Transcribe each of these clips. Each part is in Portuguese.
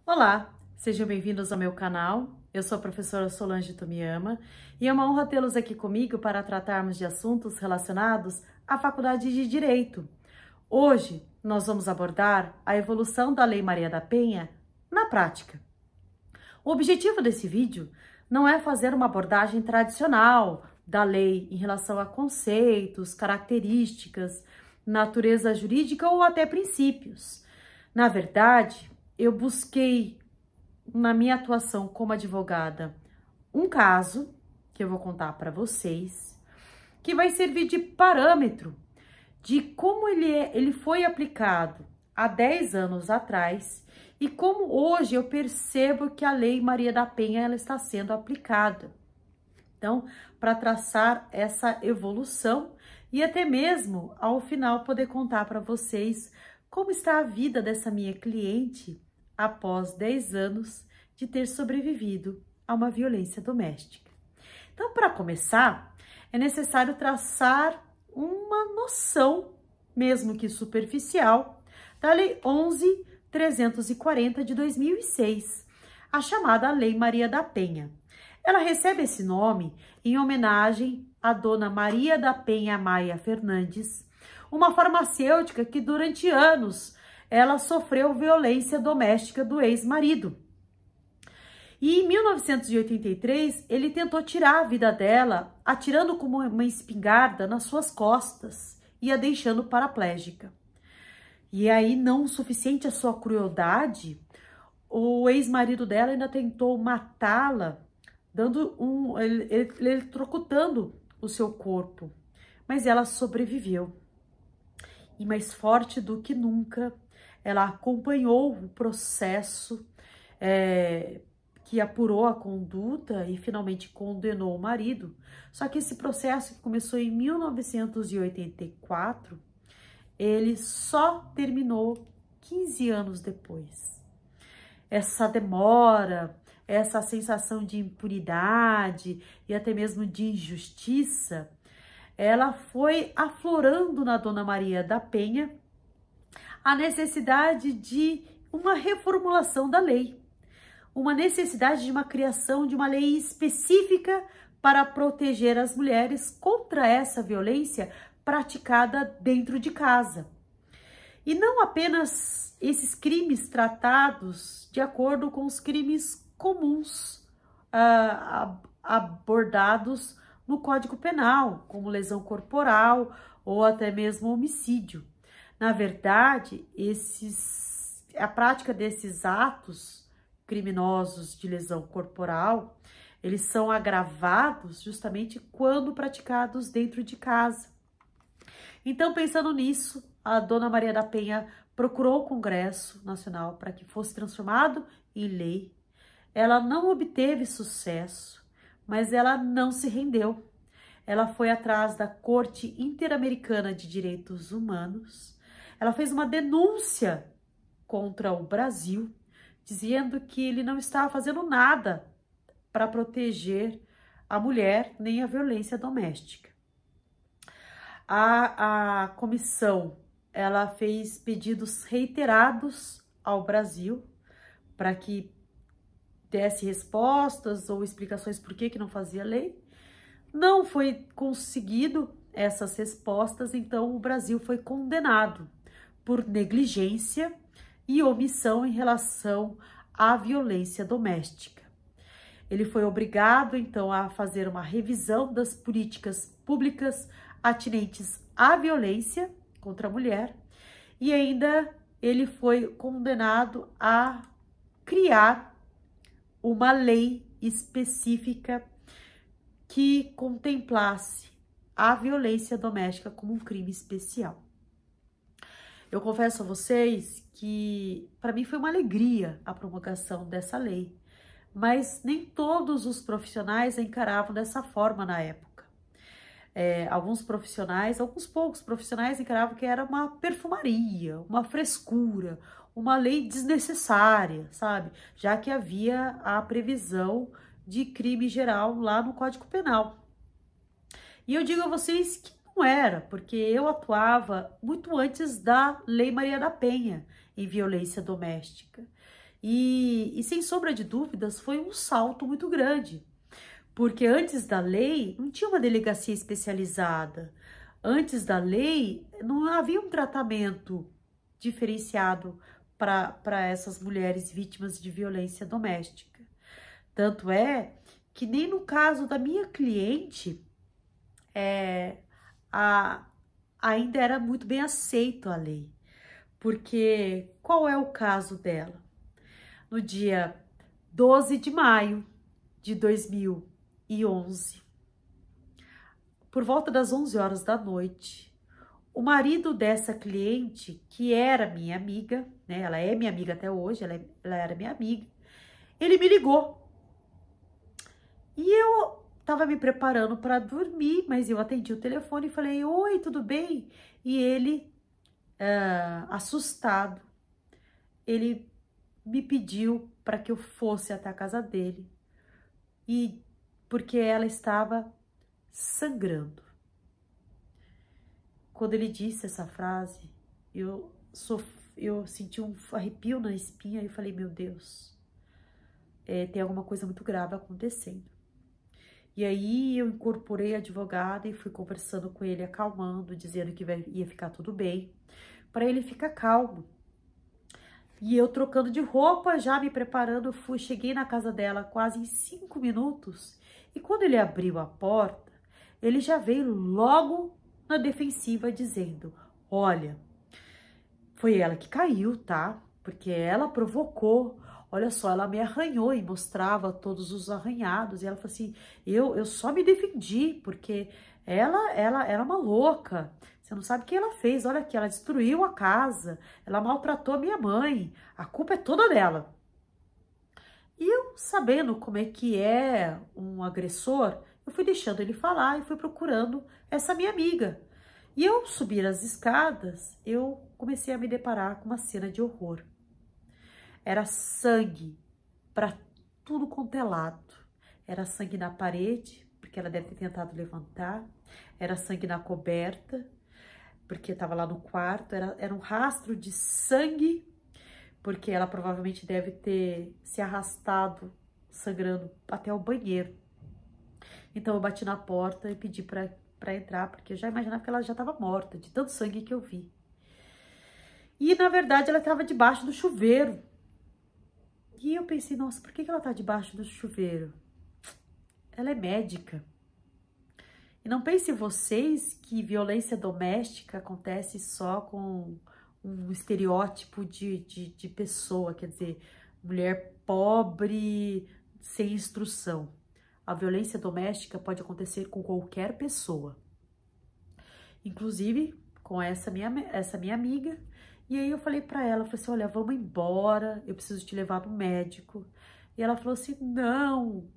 Olá, sejam bem-vindos ao meu canal. Eu sou a professora Solange Tomiyama e é uma honra tê-los aqui comigo para tratarmos de assuntos relacionados à Faculdade de Direito. Hoje, nós vamos abordar a evolução da Lei Maria da Penha na prática. O objetivo desse vídeo não é fazer uma abordagem tradicional da lei em relação a conceitos, características, natureza jurídica ou até princípios. Na verdade, eu busquei, na minha atuação como advogada, um caso que eu vou contar para vocês, que vai servir de parâmetro de como ele foi aplicado há 10 anos atrás e como hoje eu percebo que a Lei Maria da Penha ela está sendo aplicada. Então, para traçar essa evolução e até mesmo, ao final, poder contar para vocês como está a vida dessa minha cliente após 10 anos de ter sobrevivido a uma violência doméstica. Então, para começar, é necessário traçar uma noção, mesmo que superficial, da Lei 11.340 de 2006, a chamada Lei Maria da Penha. Ela recebe esse nome em homenagem à dona Maria da Penha Maia Fernandes, uma farmacêutica que durante anos ela sofreu violência doméstica do ex-marido. E em 1983, ele tentou tirar a vida dela, atirando com uma espingarda nas suas costas e a deixando paraplégica. E aí, não o suficiente a sua crueldade, o ex-marido dela ainda tentou matá-la, eletrocutando o seu corpo, mas ela sobreviveu. E mais forte do que nunca, ela acompanhou o processo que apurou a conduta e finalmente condenou o marido. Só que esse processo que começou em 1984, ele só terminou 15 anos depois. Essa demora, essa sensação de impunidade e até mesmo de injustiça, ela foi aflorando na dona Maria da Penha a necessidade de uma reformulação da lei, uma necessidade de uma criação de uma lei específica para proteger as mulheres contra essa violência praticada dentro de casa. E não apenas esses crimes tratados de acordo com os crimes comuns abordados no Código Penal, como lesão corporal ou até mesmo homicídio. Na verdade, a prática desses atos criminosos de lesão corporal, eles são agravados justamente quando praticados dentro de casa. Então, pensando nisso, a dona Maria da Penha procurou o Congresso Nacional para que fosse transformado em lei. Ela não obteve sucesso, mas ela não se rendeu. Ela foi atrás da Corte Interamericana de Direitos Humanos. Ela fez uma denúncia contra o Brasil, dizendo que ele não estava fazendo nada para proteger a mulher nem a violência doméstica. A comissão, ela fez pedidos reiterados ao Brasil para que desse respostas ou explicações por que não fazia lei. Não foi conseguido essas respostas, então o Brasil foi condenado por negligência e omissão em relação à violência doméstica. Ele foi obrigado, então, a fazer uma revisão das políticas públicas atinentes à violência contra a mulher e ainda ele foi condenado a criar uma lei específica que contemplasse a violência doméstica como um crime especial. Eu confesso a vocês que para mim foi uma alegria a promulgação dessa lei, mas nem todos os profissionais a encaravam dessa forma na época. Alguns poucos profissionais encaravam que era uma perfumaria, uma frescura, uma lei desnecessária, sabe? Já que havia a previsão de crime geral lá no Código Penal. E eu digo a vocês que não era, porque eu atuava muito antes da Lei Maria da Penha em violência doméstica. E sem sombra de dúvidas, foi um salto muito grande, porque antes da lei não tinha uma delegacia especializada. Antes da lei não havia um tratamento diferenciado para essas mulheres vítimas de violência doméstica. Tanto é que nem no caso da minha cliente, ainda era muito bem aceito a lei. Porque qual é o caso dela? No dia 12 de maio de 2011, por volta das 11 horas da noite, o marido dessa cliente, que era minha amiga, né? Ela é minha amiga até hoje, ela era minha amiga, ele me ligou. E eu tava me preparando para dormir, mas eu atendi o telefone e falei, oi, tudo bem? E ele, assustado, ele me pediu para que eu fosse até a casa dele, e porque ela estava sangrando. Quando ele disse essa frase, eu senti um arrepio na espinha e falei, meu Deus, tem alguma coisa muito grave acontecendo. E aí eu incorporei a advogada e fui conversando com ele, acalmando, dizendo que ia ficar tudo bem, para ele ficar calmo. E eu trocando de roupa, já me preparando, cheguei na casa dela quase em 5 minutos. E quando ele abriu a porta, ele já veio logo na defensiva dizendo, olha, foi ela que caiu, tá? Porque ela provocou. Olha só, ela me arranhou e mostrava todos os arranhados. E ela falou assim, eu só me defendi, porque ela era uma louca. Você não sabe o que ela fez. Olha aqui, ela destruiu a casa. Ela maltratou a minha mãe. A culpa é toda dela. E eu, sabendo como é que é um agressor, eu fui deixando ele falar e fui procurando essa minha amiga. E eu subir as escadas, eu comecei a me deparar com uma cena de horror. Era sangue para tudo quanto é lado. Era sangue na parede, porque ela deve ter tentado levantar. Era sangue na coberta, porque estava lá no quarto. Era um rastro de sangue, porque ela provavelmente deve ter se arrastado, sangrando até o banheiro. Então eu bati na porta e pedi para entrar, porque eu já imaginava que ela já estava morta, de tanto sangue que eu vi. E na verdade ela estava debaixo do chuveiro. E eu pensei, nossa, por que ela tá debaixo do chuveiro? Ela é médica. E não pensem vocês que violência doméstica acontece só com um estereótipo de pessoa, quer dizer, mulher pobre, sem instrução. A violência doméstica pode acontecer com qualquer pessoa. Inclusive com essa minha amiga. E aí eu falei pra ela, falei assim, olha, vamos embora, eu preciso te levar no médico. E ela falou assim, não,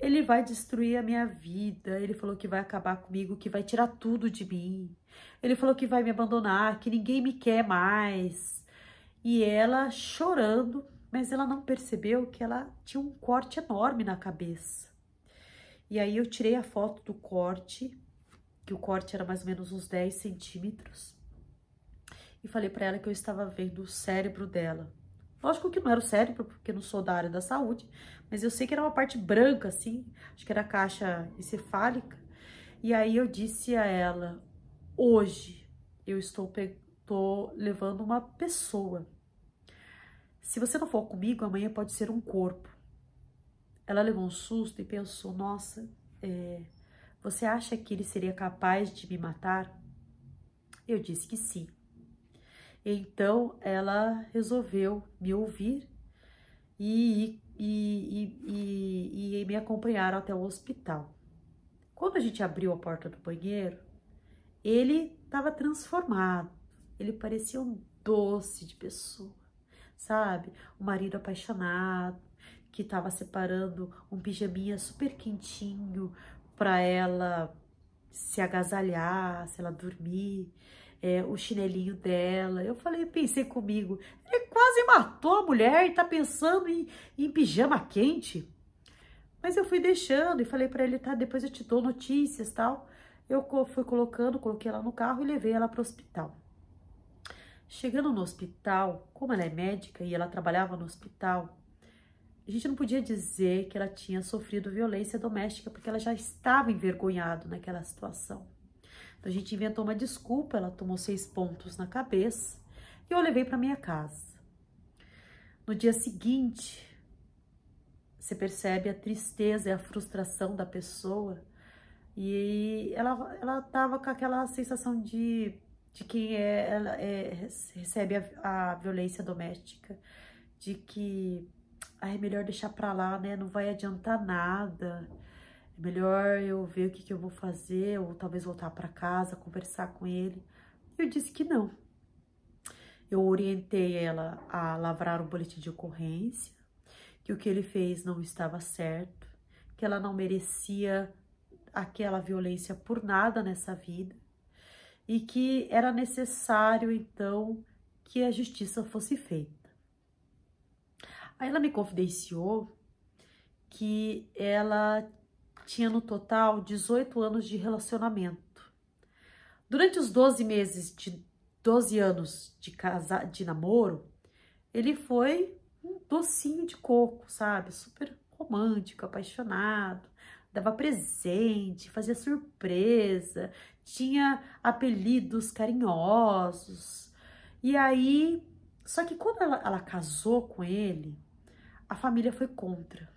ele vai destruir a minha vida, ele falou que vai acabar comigo, que vai tirar tudo de mim. Ele falou que vai me abandonar, que ninguém me quer mais. E ela chorando, mas ela não percebeu que ela tinha um corte enorme na cabeça. E aí eu tirei a foto do corte, que o corte era mais ou menos uns 10 centímetros. E falei pra ela que eu estava vendo o cérebro dela. Lógico que não era o cérebro, porque eu não sou da área da saúde, mas eu sei que era uma parte branca, assim, acho que era a caixa encefálica. E aí eu disse a ela, hoje eu tô levando uma pessoa. Se você não for comigo, amanhã pode ser um corpo. Ela levou um susto e pensou, nossa, você acha que ele seria capaz de me matar? Eu disse que sim. Então, ela resolveu me ouvir e me acompanhar até o hospital. Quando a gente abriu a porta do banheiro, ele estava transformado. Ele parecia um doce de pessoa, sabe? Um marido apaixonado, que estava separando um pijaminha super quentinho para ela se agasalhar, se ela dormir. O chinelinho dela. Eu pensei comigo, ele quase matou a mulher e tá pensando em pijama quente. Mas eu fui deixando e falei pra ele, tá, depois eu te dou notícias e tal. Eu fui coloquei ela no carro e levei ela pro hospital. Chegando no hospital, como ela é médica e ela trabalhava no hospital, a gente não podia dizer que ela tinha sofrido violência doméstica, porque ela já estava envergonhada naquela situação. Então a gente inventou uma desculpa, ela tomou 6 pontos na cabeça e eu a levei para minha casa. No dia seguinte, você percebe a tristeza e a frustração da pessoa e ela tava com aquela sensação de quem recebe a violência doméstica, de que é melhor deixar pra lá, né? Não vai adiantar nada. É melhor eu ver o que eu vou fazer, ou talvez voltar pra casa, conversar com ele. E eu disse que não. Eu orientei ela a lavrar um boletim de ocorrência, que o que ele fez não estava certo, que ela não merecia aquela violência por nada nessa vida, e que era necessário, então, que a justiça fosse feita. Aí ela me confidenciou que ela tinha no total 18 anos de relacionamento. Durante os 12 anos de namoro, ele foi um docinho de coco, sabe? Super romântico, apaixonado, dava presente, fazia surpresa, tinha apelidos carinhosos. E aí, só que quando ela casou com ele, a família foi contra.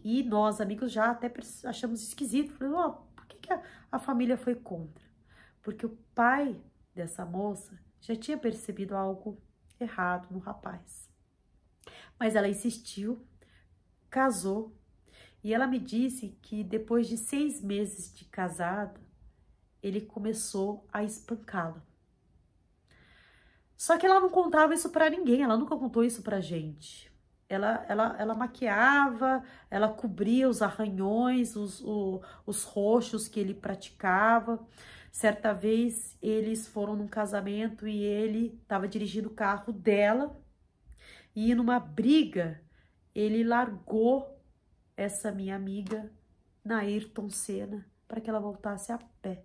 E nós, amigos, já até achamos esquisito. Falei, ó, por que a família foi contra? Porque o pai dessa moça já tinha percebido algo errado no rapaz. Mas ela insistiu, casou, e ela me disse que depois de 6 meses de casado, ele começou a espancá-la. Só que ela não contava isso pra ninguém, ela nunca contou isso pra gente. Ela maquiava, ela cobria os arranhões, os roxos que ele praticava. Certa vez, eles foram num casamento e ele estava dirigindo o carro dela. E numa briga, ele largou essa minha amiga na Ayrton Senna para que ela voltasse a pé.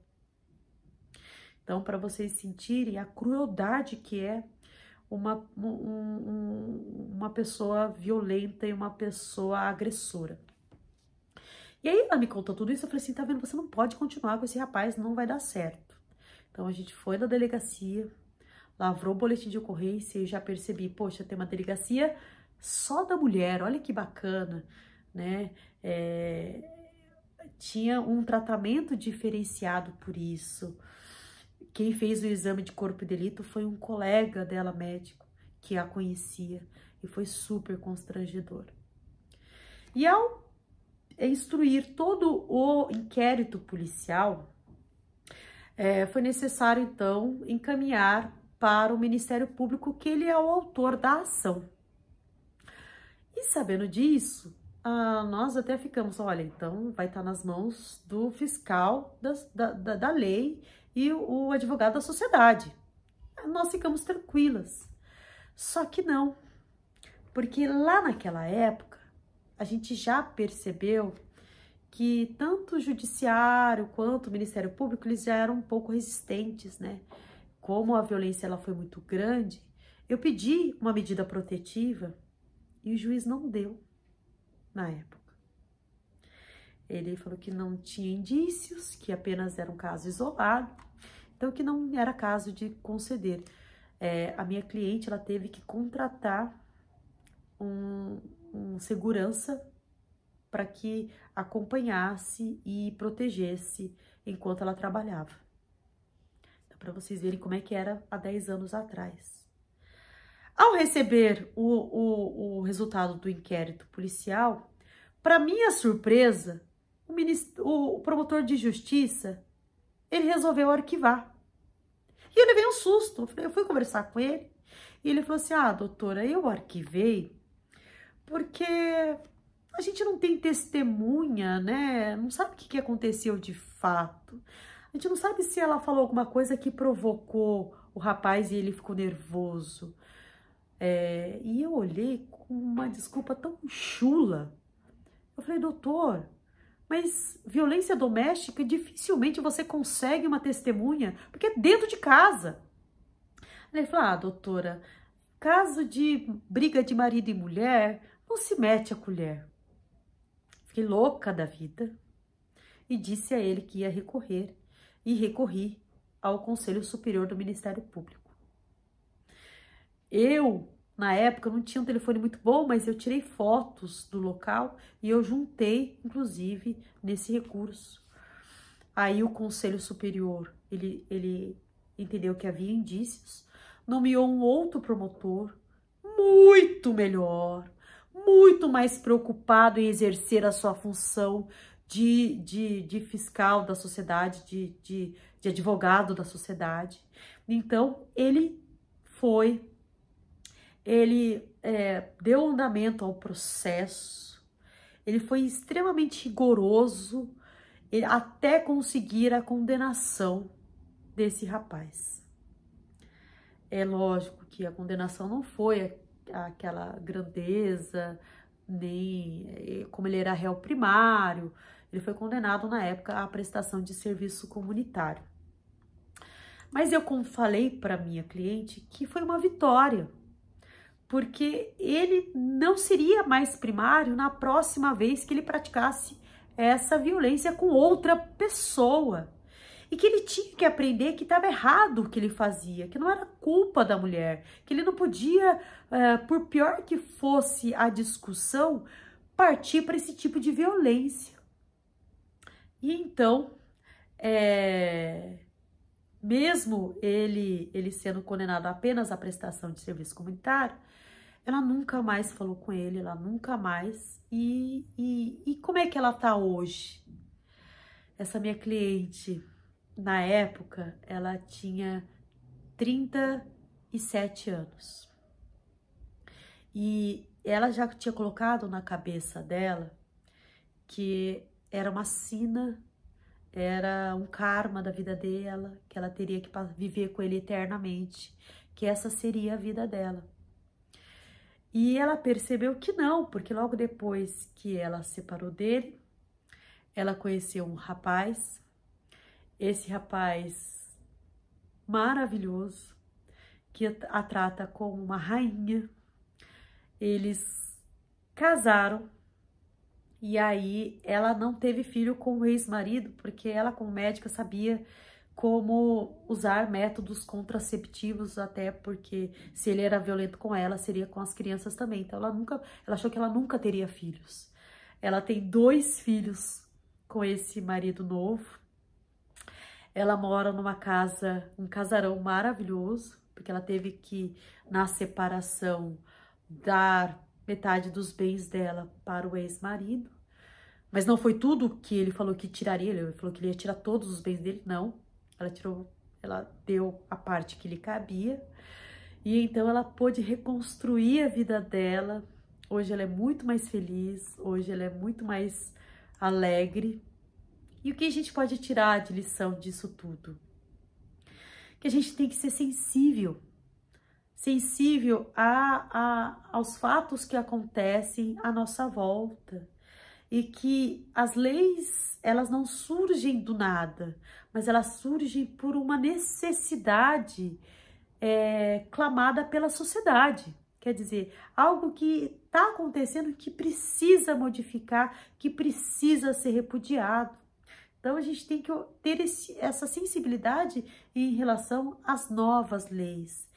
Então, para vocês sentirem a crueldade que é uma pessoa violenta e uma pessoa agressora. E aí ela me contou tudo isso, eu falei assim, tá vendo, você não pode continuar com esse rapaz, não vai dar certo. Então a gente foi na delegacia, lavrou o boletim de ocorrência e já percebi, poxa, tem uma delegacia só da mulher, olha que bacana, né? Tinha um tratamento diferenciado por isso. Quem fez o exame de corpo e delito foi um colega dela, médico, que a conhecia, e foi super constrangedor. E ao instruir todo o inquérito policial, foi necessário, então, encaminhar para o Ministério Público, que ele é o autor da ação. E sabendo disso, nós até ficamos, olha, então vai estar nas mãos do fiscal da lei e o advogado da sociedade. Nós ficamos tranquilas. Só que não, porque lá naquela época, a gente já percebeu que tanto o judiciário quanto o Ministério Público, eles já eram um pouco resistentes, né? Como a violência ela foi muito grande, eu pedi uma medida protetiva e o juiz não deu na época. Ele falou que não tinha indícios, que apenas era um caso isolado, então que não era caso de conceder. A minha cliente, ela teve que contratar um segurança para que acompanhasse e protegesse enquanto ela trabalhava. Então, para vocês verem como é que era há 10 anos atrás. Ao receber o resultado do inquérito policial, para minha surpresa, o promotor de justiça, ele resolveu arquivar. E eu levei um susto. Eu fui conversar com ele e ele falou assim, doutora, eu arquivei porque a gente não tem testemunha, né? Não sabe o que aconteceu de fato. A gente não sabe se ela falou alguma coisa que provocou o rapaz e ele ficou nervoso. E eu olhei com uma desculpa tão chula. Eu falei, doutor, mas violência doméstica, dificilmente você consegue uma testemunha, porque é dentro de casa. Ele falou, ah, doutora, caso de briga de marido e mulher, não se mete a colher. Fiquei louca da vida e disse a ele que ia recorrer e recorri ao Conselho Superior do Ministério Público. Eu, na época, não tinha um telefone muito bom, mas eu tirei fotos do local e eu juntei, inclusive, nesse recurso. Aí o Conselho Superior, ele entendeu que havia indícios, nomeou um outro promotor, muito melhor, muito mais preocupado em exercer a sua função de fiscal da sociedade, de advogado da sociedade. Então, ele deu andamento ao processo, ele foi extremamente rigoroso, até conseguir a condenação desse rapaz. É lógico que a condenação não foi aquela grandeza, nem como ele era réu primário, ele foi condenado na época à prestação de serviço comunitário. Mas eu falei para minha cliente que foi uma vitória, porque ele não seria mais primário na próxima vez que ele praticasse essa violência com outra pessoa. E que ele tinha que aprender que estava errado o que ele fazia, que não era culpa da mulher, que ele não podia, por pior que fosse a discussão, partir para esse tipo de violência. E então, mesmo ele sendo condenado apenas à prestação de serviço comunitário, ela nunca mais falou com ele, ela nunca mais. E como é que ela tá hoje? Essa minha cliente, na época, ela tinha 37 anos. E ela já tinha colocado na cabeça dela que era uma sina, era um karma da vida dela, que ela teria que viver com ele eternamente, que essa seria a vida dela. E ela percebeu que não, porque logo depois que ela separou dele, ela conheceu um rapaz, esse rapaz maravilhoso, que a trata como uma rainha. Eles casaram e aí ela não teve filho com o ex-marido, porque ela, como médica, sabia como usar métodos contraceptivos, até porque se ele era violento com ela, seria com as crianças também. Então ela achou que ela nunca teria filhos. Ela tem 2 filhos com esse marido novo. Ela mora numa casa, um casarão maravilhoso, porque ela teve que, na separação, dar metade dos bens dela para o ex-marido. Mas não foi tudo que ele falou que tiraria, ele falou que ele ia tirar todos os bens dele, não. Ela deu a parte que lhe cabia. E então ela pôde reconstruir a vida dela. Hoje ela é muito mais feliz, hoje ela é muito mais alegre. E o que a gente pode tirar de lição disso tudo? Que a gente tem que ser sensível aos fatos que acontecem à nossa volta. E que as leis, elas não surgem do nada, mas elas surgem por uma necessidade clamada pela sociedade. Quer dizer, algo que está acontecendo que precisa modificar, que precisa ser repudiado. Então, a gente tem que ter essa sensibilidade em relação às novas leis.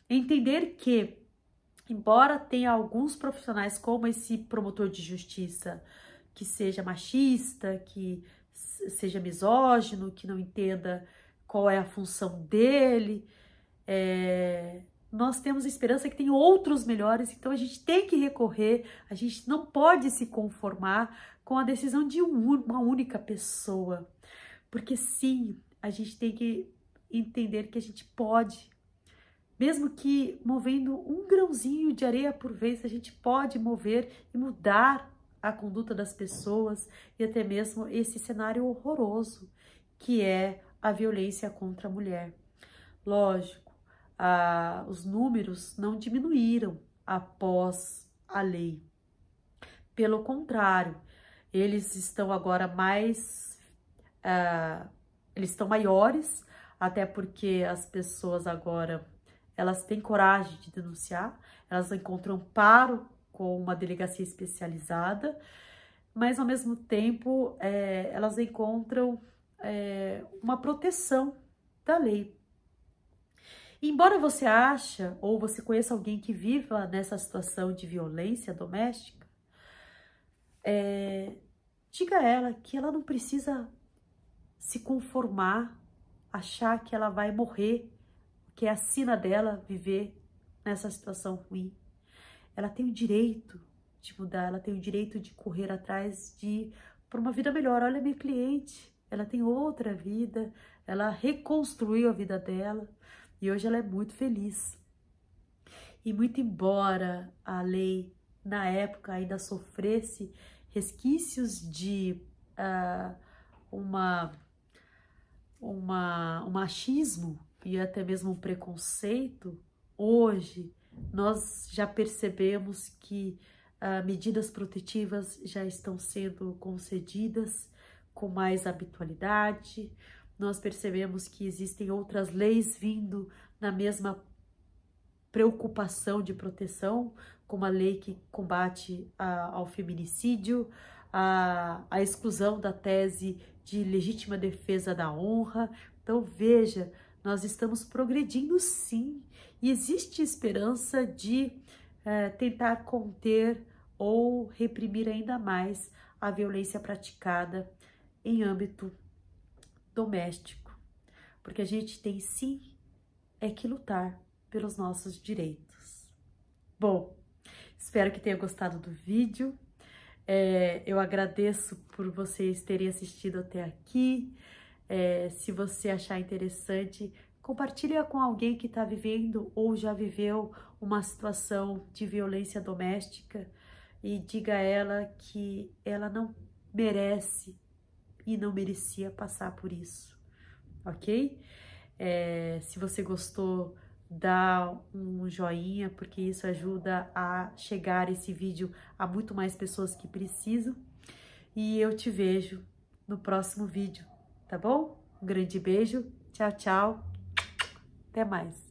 Entender que, embora tenha alguns profissionais como esse promotor de justiça que seja machista, que seja misógino, que não entenda qual é a função dele, nós temos esperança que tem outros melhores, então a gente tem que recorrer, a gente não pode se conformar com a decisão de uma única pessoa, porque sim, a gente tem que entender que a gente pode, mesmo que movendo um grãozinho de areia por vez, a gente pode mover e mudar a conduta das pessoas e até mesmo esse cenário horroroso que é a violência contra a mulher. Lógico, os números não diminuíram após a lei. Pelo contrário, eles estão agora eles estão maiores, até porque as pessoas agora elas têm coragem de denunciar, elas encontram amparo com uma delegacia especializada, mas ao mesmo tempo elas encontram uma proteção da lei. Embora você ache ou você conheça alguém que viva nessa situação de violência doméstica, diga a ela que ela não precisa se conformar, achar que ela vai morrer, que é a sina dela viver nessa situação ruim. Ela tem o direito de mudar, ela tem o direito de correr atrás por uma vida melhor. Olha, minha cliente, ela tem outra vida, ela reconstruiu a vida dela e hoje ela é muito feliz. E muito embora a lei, na época, ainda sofresse resquícios de um machismo e até mesmo um preconceito, hoje nós já percebemos que medidas protetivas já estão sendo concedidas com mais habitualidade. Nós percebemos que existem outras leis vindo na mesma preocupação de proteção, como a lei que combate ao feminicídio, a exclusão da tese de legítima defesa da honra. Então, veja, nós estamos progredindo sim, e existe esperança de tentar conter ou reprimir ainda mais a violência praticada em âmbito doméstico, porque a gente tem sim que lutar pelos nossos direitos. Bom, espero que tenha gostado do vídeo. Eu agradeço por vocês terem assistido até aqui. Se você achar interessante, compartilha com alguém que está vivendo ou já viveu uma situação de violência doméstica e diga a ela que ela não merece e não merecia passar por isso, ok? Se você gostou, dá um joinha, porque isso ajuda a chegar esse vídeo a muito mais pessoas que precisam. E eu te vejo no próximo vídeo, tá bom? Um grande beijo, tchau, tchau, até mais.